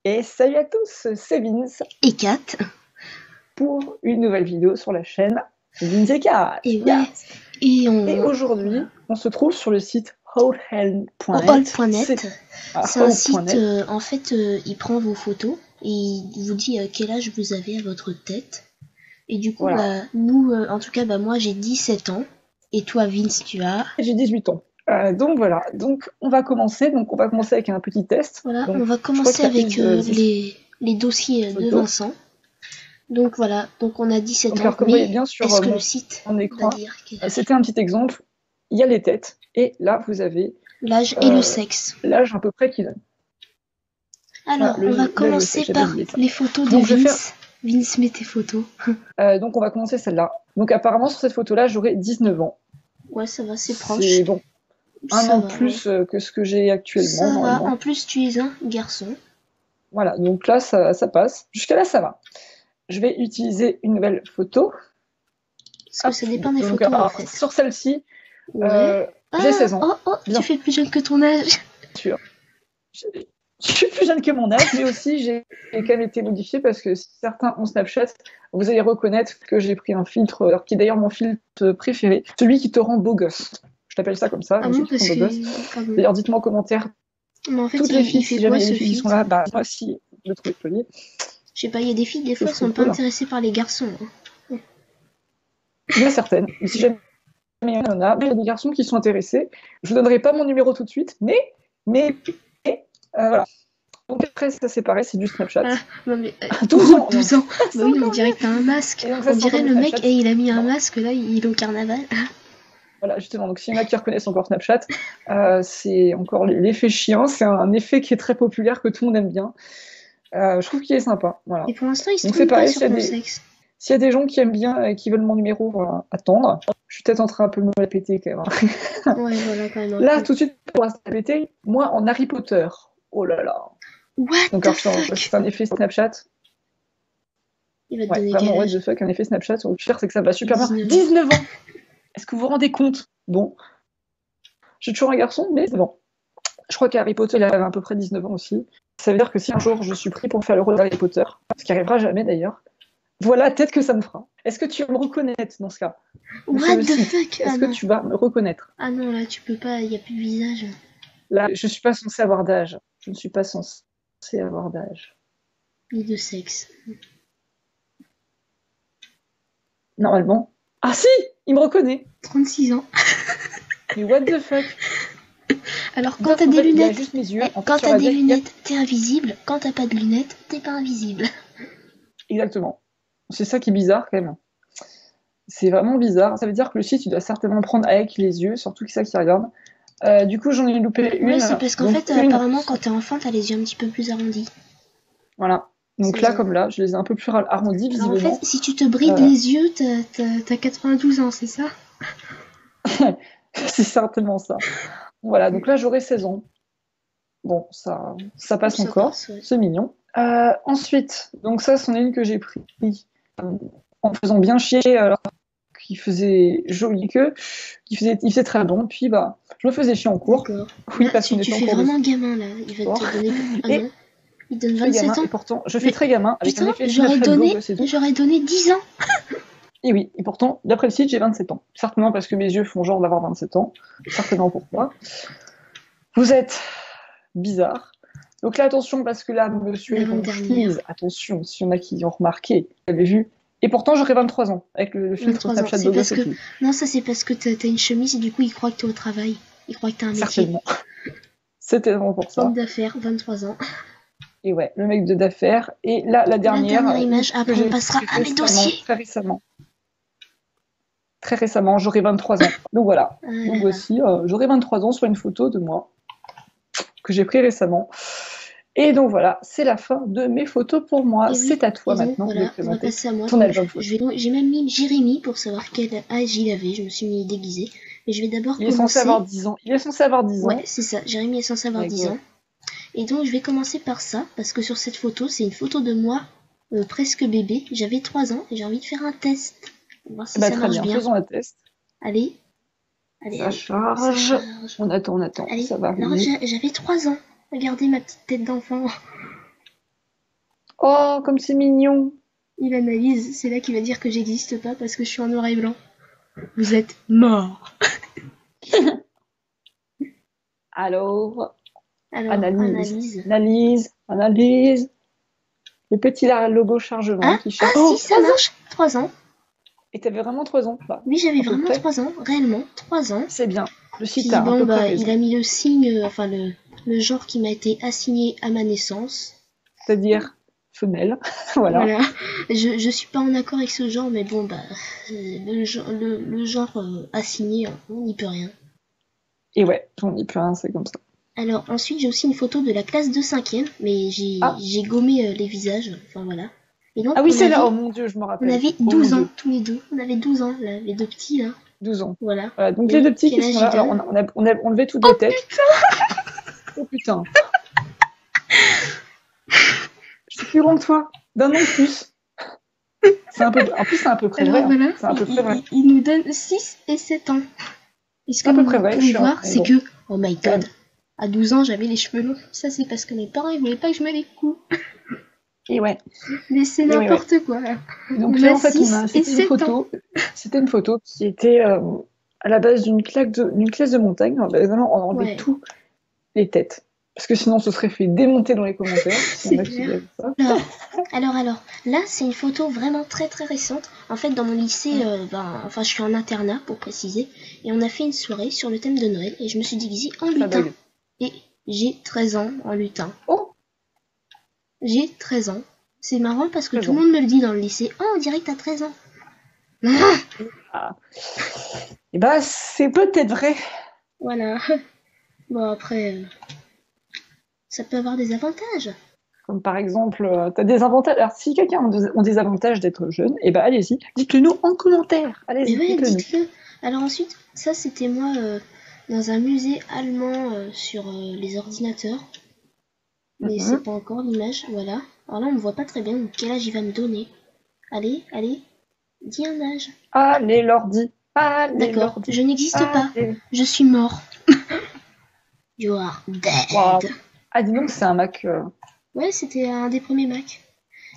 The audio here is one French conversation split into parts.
Et salut à tous, c'est Vince Et Kat. pour une nouvelle vidéo sur la chaîne Vince et Kat. Et ouais. Et Et aujourd'hui, on se trouve sur le site hall.net. Hall.net. C'est un site, en fait, il prend vos photos et il vous dit quel âge vous avez à votre tête. Et du coup, Voilà. nous, en tout cas, moi j'ai 17 ans. Et toi, Vince, tu as... J'ai 18 ans. Donc voilà, donc on va commencer avec un petit test. Voilà, donc, on va commencer avec les dossiers de Vincent. Donc voilà, donc on a 17 ans. Alors, comme vous voyez bien sur le site mon écran, c'était un petit exemple. Il y a les têtes, et là vous avez l'âge et le sexe. L'âge à peu près qu'il a. Alors, on va commencer par les photos de Vince. Vince, met tes photos. Donc on va commencer celle-là. Donc apparemment sur cette photo-là, j'aurai 19 ans. Ouais, ça va, c'est proche. C'est bon. Un an plus que ce que j'ai actuellement. Ça va, en plus tu es un garçon. Voilà, donc là ça passe. Jusqu'à là ça va. Je vais utiliser une nouvelle photo. Parce que ça dépend des photos en fait. Sur celle-ci, j'ai 16 ans. Oh, tu fais plus jeune que ton âge. Sûr. Je suis plus jeune que mon âge, mais aussi j'ai quand même été modifiée parce que si certains ont Snapchat, vous allez reconnaître que j'ai pris un filtre, alors qui est d'ailleurs mon filtre préféré, celui qui te rend beau gosse. Je t'appelle ça comme ça, beau gosse. D'ailleurs, dites-moi en commentaire, en fait, toutes les filles, si jamais les filles qui sont là, bah moi aussi, je le trouve joli. Je sais pas, il y a des filles, des fois, elles sont pas intéressées par les garçons. Il y a certaines, mais si jamais il y en a, il y a des garçons qui sont intéressés. Je ne donnerai pas mon numéro tout de suite, mais voilà. Donc après, ça c'est pareil, c'est du Snapchat. Non mais, 12 ans. 12 ans. Bah oui, on dirait que t'as un masque. On dirait le mec, il a mis un masque, là, il est au carnaval. Voilà, justement, donc s'il y en a qui reconnaissent encore Snapchat, c'est encore l'effet chien, c'est un effet qui est très populaire, que tout le monde aime bien. Je trouve qu'il est sympa. Voilà. Et pour l'instant, il se trouve pas sur ton sexe. S'il y a des gens qui aiment bien et qui veulent mon numéro, attendre. Je suis peut-être en train un peu de me répéter quand même. Ouais, voilà, quand même. Là, tout de suite, pour se répéter, moi en Harry Potter. Oh là là. What the fuck. C'est un effet Snapchat. Il va te donner vraiment, what the fuck, un effet Snapchat. Le pire, c'est que ça va super bien. 19 ans. Est-ce que vous vous rendez compte? Bon. Je suis toujours un garçon, mais c'est bon. Je crois qu'Harry Potter, il avait à peu près 19 ans aussi. Ça veut dire que si un jour je suis pris pour faire le rôle d'Harry Potter, ce qui arrivera jamais d'ailleurs, voilà, peut-être que ça me fera. Est-ce que tu vas me reconnaître dans ce cas? What the fuck? Est-ce que tu vas me reconnaître? Ah non, là, tu peux pas, il n'y a plus de visage. Là, je suis pas censée avoir d'âge. Je ne suis pas censée avoir d'âge. Ni de sexe. Normalement. Ah si, il me reconnaît. 36 ans. Mais what the fuck? Alors quand t'as des lunettes, quand t'as des lunettes, t'es invisible. Quand t'as pas de lunettes, t'es pas invisible. Exactement. C'est ça qui est bizarre quand même. C'est vraiment bizarre. Ça veut dire que le site, tu dois certainement prendre avec les yeux, surtout qui ça qui regarde. Du coup, j'en ai loupé une. Oui, c'est parce qu'en fait, apparemment, quand t'es enfant, t'as les yeux un petit peu plus arrondis. Voilà. Donc là, comme là, je les ai un peu plus arrondis, visiblement. Alors en fait, si tu te brides les yeux, t'as 92 ans, c'est ça? C'est certainement ça. Voilà, donc là, j'aurai 16 ans. Bon, ça passe encore. C'est mignon. Ensuite, donc ça, c'en est une que j'ai pris en faisant bien chier, alors qu'il faisait joli il faisait très bon, puis bah, je me faisais chier en cours. Oui, parce que tu fais vraiment gamin là, il va te donner... Ah non, il donne 27 ans. Et pourtant, je fais très gamin, avec un effet j'aurais donné 10 ans. Et oui, et pourtant, d'après le site, j'ai 27 ans. Certainement parce que mes yeux font genre d'avoir 27 ans. Certainement pourquoi. Vous êtes bizarre. Donc là, attention, parce que là, monsieur est en chemise. Attention, s'il y en a qui ont remarqué, vous avez vu. Et pourtant, j'aurais 23 ans, avec le filtre Snapchat de gosse et tout. Non, ça c'est parce que t'as une chemise et du coup, il croit que t'es au travail. Il croit que t'as un métier. Certainement. C'était vraiment pour ça. Homme d'affaires, 23 ans. Et ouais, le mec d'affaires. Et là, la dernière image, après on passera à mes dossiers. Très récemment, j'aurai 23 ans. Donc voilà. Donc aussi, j'aurai 23 ans sur une photo de moi que j'ai pris récemment. Et donc voilà, c'est la fin de mes photos pour moi. C'est à toi maintenant de présenter ton album photo. J'ai même mis Jérémy pour savoir quel âge il avait. Je me suis mis déguisée. Mais je vais d'abord commencer... Il est censé avoir 10 ans. Il est censé avoir 10 ans. Ouais, c'est ça. Jérémy est censé avoir 10 ans. Et donc je vais commencer par ça, parce que sur cette photo, c'est une photo de moi presque bébé. J'avais 3 ans et j'ai envie de faire un test. On va voir si ça marche bien. Faisons un test. Allez. Ça charge. On attend. Allez, ça va alors j'avais 3 ans. Regardez ma petite tête d'enfant. Oh, comme c'est mignon. Il analyse, c'est là qu'il va dire que j'existe pas parce que je suis en noir et blanc. Vous êtes mort. Alors, Alors, analyse. Analyse. Le petit logo chargement qui cherche. Ah, si, ça marche. 3 ans. Et t'avais vraiment 3 ans. Bah, Oui, j'avais à peu vraiment près. 3 ans, réellement, 3 ans. C'est bien. Le Puis site a bon, à peu bah, près raison. il a mis le signe, enfin le genre qui m'a été assigné à ma naissance. C'est-à-dire femelle. Voilà. Je suis pas en accord avec ce genre, mais bon, bah, le genre assigné, on n'y peut rien. Et ouais, on n'y peut rien, c'est comme ça. Alors ensuite, j'ai aussi une photo de la classe de 5e, mais j'ai gommé les visages, enfin voilà. Et donc, Ah oui, c'est là, oh mon Dieu, je me rappelle. On avait 12 ans, tous les deux. On avait 12 ans, là, les deux petits, là. 12 ans. Voilà. Donc les deux petits qui sont là, alors on a enlevé toutes les têtes. Oh putain. Je suis plus grand que toi, d'un an de plus. C'est un peu, en plus, c'est à peu près vrai. Voilà, hein. C'est à peu près vrai. Il nous donne 6 et 7 ans. Et ce que vous pouvez voir, c'est que, oh my god, à 12 ans, j'avais les cheveux longs. Ça, c'est parce que mes parents, ils voulaient pas que je me les coupe. Et ouais. Mais c'est n'importe quoi. Donc là, en fait, c'était une photo qui était à la base d'une classe de montagne. On enlevait tous les têtes. Parce que sinon, ce serait fait démonter dans les commentaires. C'est clair. Alors, là, c'est une photo vraiment très très récente. En fait, dans mon lycée, je suis en internat pour préciser, et on a fait une soirée sur le thème de Noël, et je me suis déguisée en lutin. Et j'ai 13 ans en lutin. Oh, j'ai 13 ans. C'est marrant parce que tout le monde me le dit dans le lycée. Oh, on dirait que t'as 13 ans. Et bah, c'est peut-être vrai. Voilà. Bon, après, ça peut avoir des avantages. Comme par exemple, t'as des avantages. Alors, si quelqu'un a des avantages d'être jeune, et bah allez-y, dites-le nous en commentaire. Allez-y, dites-le. Alors ensuite, ça c'était moi dans un musée allemand sur les ordinateurs. Mais c'est pas encore l'image, voilà. Alors là, on ne voit pas très bien quel âge il va me donner. Allez, dis un âge. Allez, l'ordi. D'accord, je n'existe pas. Je suis mort. You are dead. Wow. Ah, dis donc, c'est un Mac. Ouais, c'était un des premiers Mac.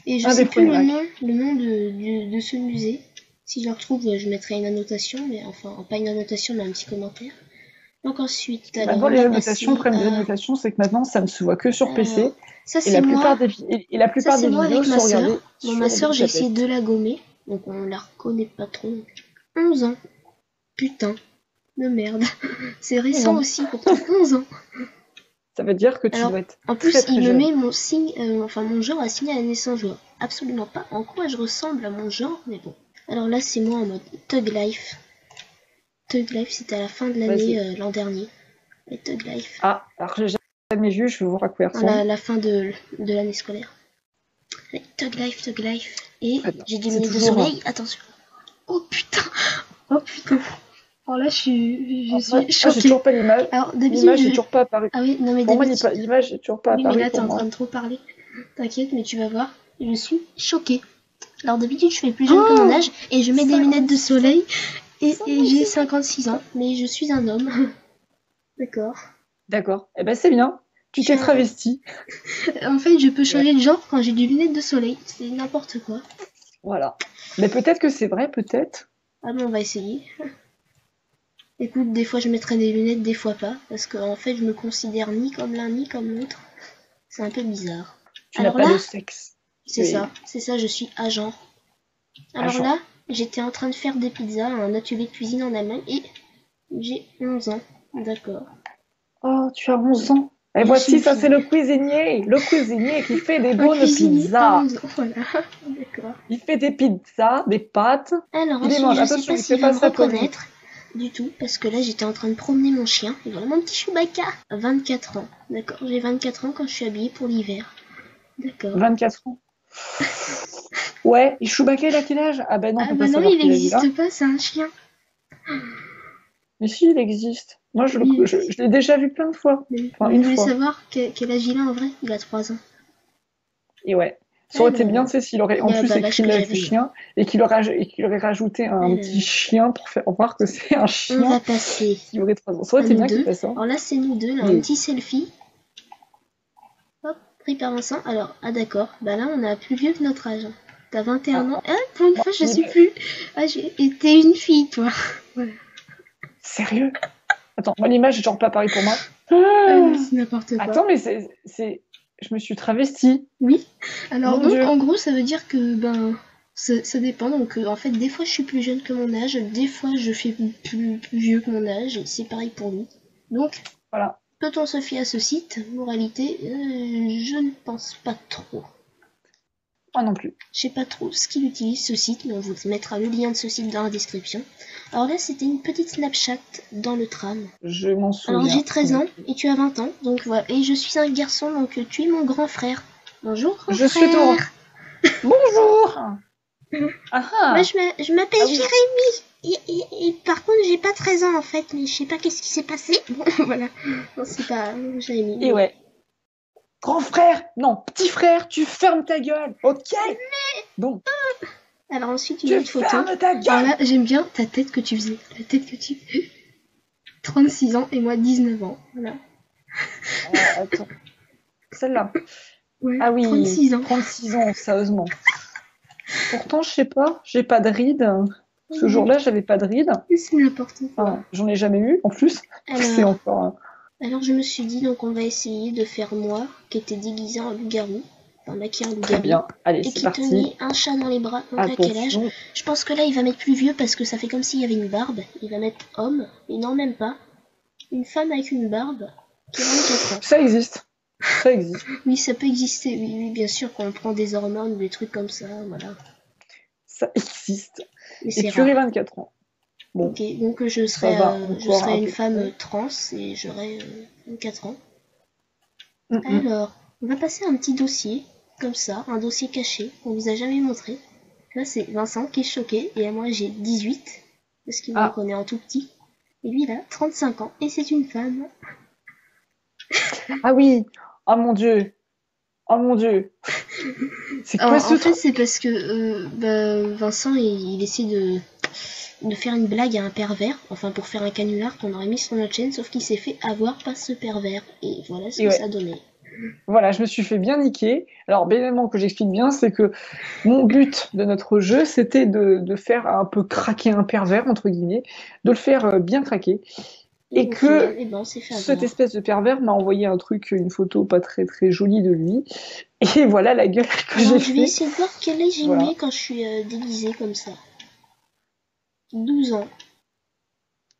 Et je sais plus le nom de ce musée. Si je le retrouve, je mettrai une annotation, mais enfin, pas une annotation, mais un petit commentaire. Donc ensuite, alors les annotations, le problème des annotations, c'est que maintenant, ça ne se voit que sur PC. Ça, c'est moi. Et la plupart des vidéos sont regardées sur ma soeur, j'ai essayé de la gommer, donc on la reconnaît pas trop. 11 ans. Putain de merde. C'est récent aussi, pourtant 11 ans. Ça veut dire que tu dois être en plus, il me met mon signe, mon genre assigné à la naissance. Je vois absolument pas en quoi je ressemble à mon genre, mais bon. Alors là, c'est moi en mode Thug Life. Thug Life, c'était à la fin de l'année, l'an dernier. Et Thug Life. Ah, alors j'ai jamais vu, je vais voir à quoi il ressemble. La fin de l'année scolaire. Allez, Thug Life. Et j'ai des lunettes de soleil, attention. Oh putain. Alors là, je suis choquée. J'ai toujours pas l'image. L'image n'est toujours pas apparue. Ah oui, non mais pour moi, l'image n'est toujours pas apparue. Oui, mais là, t'es en train de trop parler. T'inquiète, mais tu vas voir. Je suis choquée. Alors d'habitude, je fais plus jeune que mon âge et je mets des lunettes de soleil et j'ai 56 ans, mais je suis un homme. D'accord. Eh ben c'est bien. Tu t'es travesti. En fait, je peux changer de genre quand j'ai des lunettes de soleil. C'est n'importe quoi. Voilà. Mais peut-être que c'est vrai, peut-être. Ah bon, on va essayer. Écoute, des fois je mettrai des lunettes, des fois pas, parce qu'en fait je me considère ni comme l'un ni comme l'autre. C'est un peu bizarre. Tu n'as pas de sexe. C'est ça, je suis agent. Alors là, j'étais en train de faire des pizzas à un atelier de cuisine en Allemagne et j'ai 11 ans. D'accord. Oh, tu as 11 ans. Et voici, ça c'est le cuisinier qui fait des bonnes pizzas. Voilà, d'accord. Il fait des pizzas, des pâtes. Alors ensuite, je sais pas s'il va me reconnaître du tout, parce que là j'étais en train de promener mon chien, et voilà mon petit Chewbacca. 24 ans, d'accord, j'ai 24 ans quand je suis habillée pour l'hiver. D'accord. 24 ans. Ouais, et Chewbacca il a quel âge? Ah ben non, il n'existe pas, c'est un chien. Mais si, il existe. Moi je l'ai déjà vu plein de fois. Enfin, une fois. Vous voulez savoir quel âge il a en vrai? Il a 3 ans. Et ouais. Ça aurait été bien, tu sais, s'il aurait en plus écrit l'âge du chien et qu'il aurait rajouté un petit chien pour faire voir que c'est un chien. On va passer. Qui aurait 3 ans. Ça aurait été bien qu'il fasse ça. Alors là, c'est nous deux, là, un petit selfie. Hop. Pris par Vincent. Alors, ah d'accord, bah là on a plus vieux que notre âge. T'as 21 ans. Ah, pour une fois je sais plus. Ah, t'es une fille toi. Voilà. Sérieux? Attends, moi l'image est genre pas pareil pour moi. Ah, c'est n'importe quoi. Attends, mais je me suis travestie. Oui. Alors Mon donc Dieu. en gros ça veut dire que ça dépend. Donc en fait des fois je suis plus jeune que mon âge, des fois je fais plus vieux que mon âge et c'est pareil pour lui. Donc Voilà. peut-on se fier à ce site? Moralité, je ne pense pas trop. Moi non plus. Je sais pas trop ce qu'il utilise ce site, mais on vous mettra le lien de ce site dans la description. Alors là, c'était une petite Snapchat dans le tram. Je m'en souviens. Alors j'ai 13 ans et tu as 20 ans, donc voilà. Et je suis un garçon, donc tu es mon grand frère. Bonjour grand frère. Je suis ton... Bonjour. Moi je m'appelle Jérémy. Et par contre, j'ai pas 13 ans en fait, mais je sais pas qu'est-ce qui s'est passé. Bon, voilà. Non, c'est pas Jérémy. Et ouais. Grand frère, non, petit frère, tu fermes ta gueule, ok? Bon. Alors ensuite, une autre photo. Ferme ta gueule. Alors là, j'aime bien ta tête que tu faisais. La tête que tu... 36 ans et moi 19 ans. Voilà. Attends. Celle-là. Ouais, ah oui, 36 ans. 36 ans, sérieusement. Pourtant, je sais pas, j'ai pas de rides. Ce jour-là, j'avais pas de rides. C'est n'importe quoi. Enfin, j'en ai jamais eu, en plus. C'est encore... Alors je me suis dit, donc on va essayer de faire moi, qui était déguisé en loup-garou, enfin maquillé en loup-garou. Très bien, allez, et c'est qui parti. tenait un chat dans les bras. Donc à quel âge? Je pense que là il va mettre plus vieux parce que ça fait comme s'il y avait une barbe. Il va mettre homme, et non même pas. Une femme avec une barbe qui a 24 ans. Ça existe. Ça existe. Oui, ça peut exister, oui, bien sûr, quand on prend des hormones ou des trucs comme ça, voilà. Ça existe. Mais et tu aurais 24 ans. Bon. Ok, donc je serais une femme trans et j'aurais 24 ans. Alors, on va passer à un petit dossier, comme ça, un dossier caché, qu'on vous a jamais montré. Là, c'est Vincent qui est choqué, et moi j'ai 18, parce qu'il me connaît en tout petit. Et lui, il a 35 ans, et c'est une femme. Ah oui! Oh mon Dieu! Oh mon Dieu! C'est quoi ce truc? En fait, c'est parce que Vincent, il essaie de faire une blague à un pervers, enfin pour faire un canular qu'on aurait mis sur notre chaîne, sauf qu'il s'est fait avoir par ce pervers. Et voilà ce que ça a donné. Voilà, je me suis fait bien niquer. Alors, bien évidemment, que j'explique bien, c'est que mon but de notre jeu, c'était de faire un peu craquer un pervers, entre guillemets, de le faire bien craquer. Et que cette espèce de pervers m'a envoyé un truc, une photo pas très très jolie de lui. Et voilà la gueule que j'ai fait. Je vais essayer de voir quel âge j'ai mis quand je suis déguisée comme ça. 12 ans.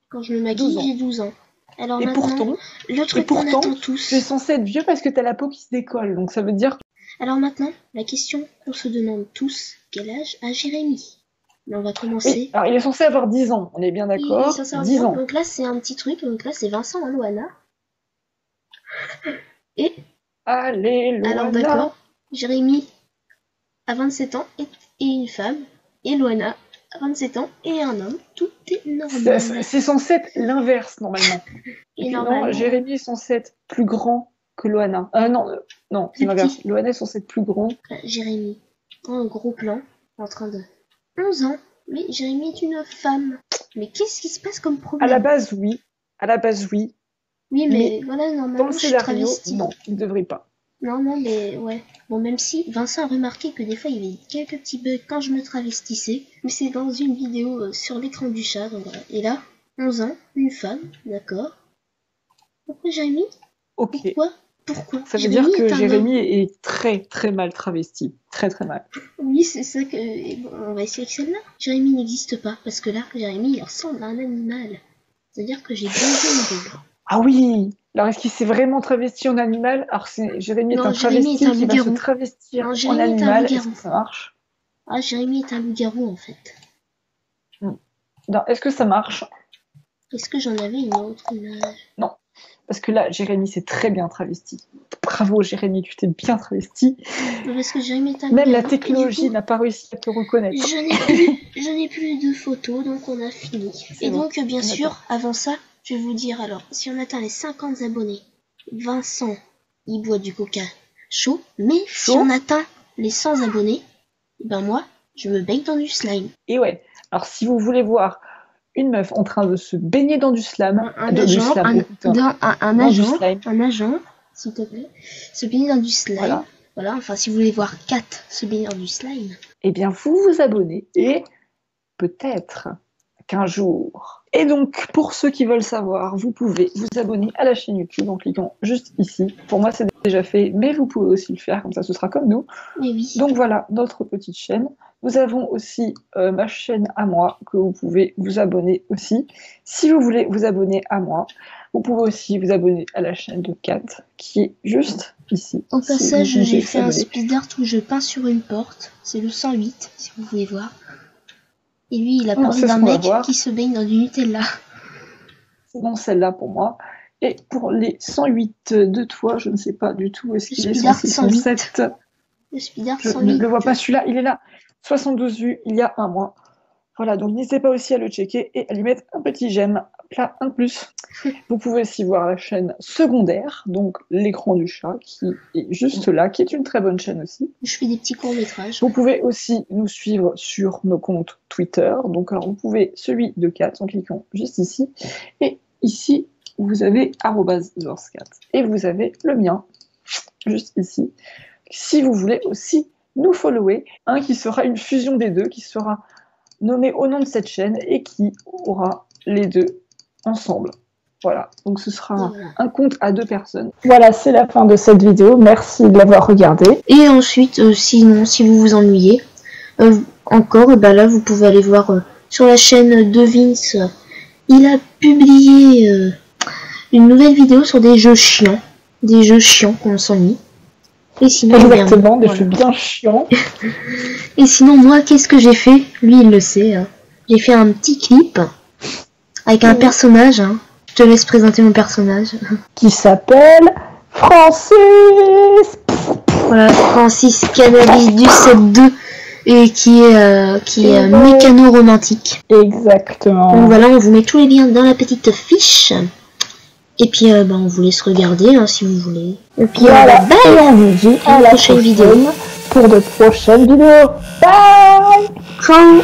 Quand je me maquille, j'ai 12 ans. Alors et pourtant, le truc qu'on attend tous. Tu es censé être vieux parce que t'as la peau qui se décolle, donc ça veut dire... Alors maintenant, la question qu'on se demande tous, quel âge a Jérémy? Mais on va commencer. Oui, alors il est censé avoir 10 ans, on est bien d'accord. 10 ans. Donc là, c'est un petit truc, donc là, c'est Vincent, hein, Loana. Et... Allez, Loana. Alors d'accord, Jérémy a 27 ans et une femme, et Loana 27 ans et un homme, tout est normal. C'est censé être l'inverse normalement. Et non, Jérémy est censé être plus grand que Loana. Non, c'est l'inverse. Loana est censé être plus grand. Jérémy, un gros plan, en train de 11 ans, mais Jérémy est une femme. Mais qu'est-ce qui se passe comme problème? À la base, oui. Oui, mais voilà, normalement, dans le scénario, non, il ne devrait pas. Non, mais ouais. Bon, même si Vincent a remarqué que des fois il y avait quelques petits bugs quand je me travestissais, mais c'est dans une vidéo sur l'écran du chat, donc voilà. Et là, 11 ans, une femme, d'accord. Pourquoi Jérémy? Ok. Pourquoi Ça veut dire que Jérémy est très très mal travesti. Très très mal. Oui, c'est ça que... Bon, on va essayer avec celle-là. Jérémy n'existe pas, parce que là, Jérémy il ressemble à un animal. C'est-à-dire que j'ai bien vu une... Ah oui! Alors, est-ce qu'il s'est vraiment travesti en animal? Alors, Jérémy est un travesti qui va se travestir en animal. Est-ce que ça marche? Ah, Jérémy est un loup-garou, en fait. Non, est-ce que ça marche? Est-ce que j'en avais une autre image? Non, parce que là, Jérémy s'est très bien travesti. Bravo, Jérémy, tu t'es bien travesti. Parce que Jérémy est un Même la technologie n'a pas réussi à te reconnaître. Je n'ai plus de photos, donc on a fini. Et donc, bien sûr, avant ça, je vais vous dire, alors, si on atteint les 50 abonnés, Vincent, il boit du coca chaud, mais si on atteint les 100 abonnés, ben moi, je me baigne dans du slime. Et ouais, alors si vous voulez voir une meuf en train de se baigner dans du slime, un agent s'il te plaît. Se baigner dans du slime. Voilà, enfin si vous voulez voir Kat se baigner dans du slime. Eh bien, vous vous abonnez et peut-être qu'un jour. Et donc, pour ceux qui veulent savoir, vous pouvez vous abonner à la chaîne YouTube en cliquant juste ici. Pour moi, c'est déjà fait, mais vous pouvez aussi le faire, comme ça ce sera comme nous. Mais oui. Donc voilà, notre petite chaîne. Nous avons aussi ma chaîne à moi, que vous pouvez vous abonner aussi. Si vous voulez vous abonner à moi, vous pouvez aussi vous abonner à la chaîne de Kat, qui est juste ici. Au passage, j'ai fait un speed art où je peins sur une porte. C'est le 108, si vous voulez voir. Et lui, il a parlé d'un mec qui se baigne dans du Nutella. C'est bon, celle-là pour moi. Et pour les 108 de toi, je ne sais pas du tout. Est-ce qu'il est 107 ? Le speed art je 108. ne le vois pas, celui-là, il est là. 72 vues, il y a un mois. Voilà, donc n'hésitez pas aussi à le checker et à lui mettre un petit j'aime, là, un de plus. Vous pouvez aussi voir la chaîne secondaire, donc l'écran du chat, qui est juste là, qui est une très bonne chaîne aussi. Je fais des petits courts-métrages. Vous pouvez aussi nous suivre sur nos comptes Twitter. Donc, alors, vous pouvez celui de Kat en cliquant juste ici. Et ici, vous avez @TheHorseCat. Et vous avez le mien, juste ici. Si vous voulez aussi nous follower, qui sera une fusion des deux, qui sera nommé au nom de cette chaîne et qui aura les deux ensemble. Voilà, donc ce sera un compte à 2 personnes. Voilà, c'est la fin de cette vidéo. Merci de l'avoir regardée. Et ensuite, sinon, si vous vous ennuyez, encore, bah là, vous pouvez aller voir sur la chaîne de Vince. Il a publié une nouvelle vidéo sur des jeux chiants. Des jeux chiants qu'on s'ennuie. Et sinon, exactement, des jeux bien chiants. Et sinon, moi, qu'est-ce que j'ai fait? Lui, il le sait. Hein. J'ai fait un petit clip avec un personnage. Hein. Je te laisse présenter mon personnage. Qui s'appelle Francis. Voilà, Francis Cannabis du 7-2 et qui est mécano-romantique. Exactement. Donc voilà, on vous met tous les liens dans la petite fiche. Et puis on vous laisse regarder hein, si vous voulez. Et puis voilà, et on vous dit à la prochaine vidéo pour de prochaines vidéos. Bye. Ciao.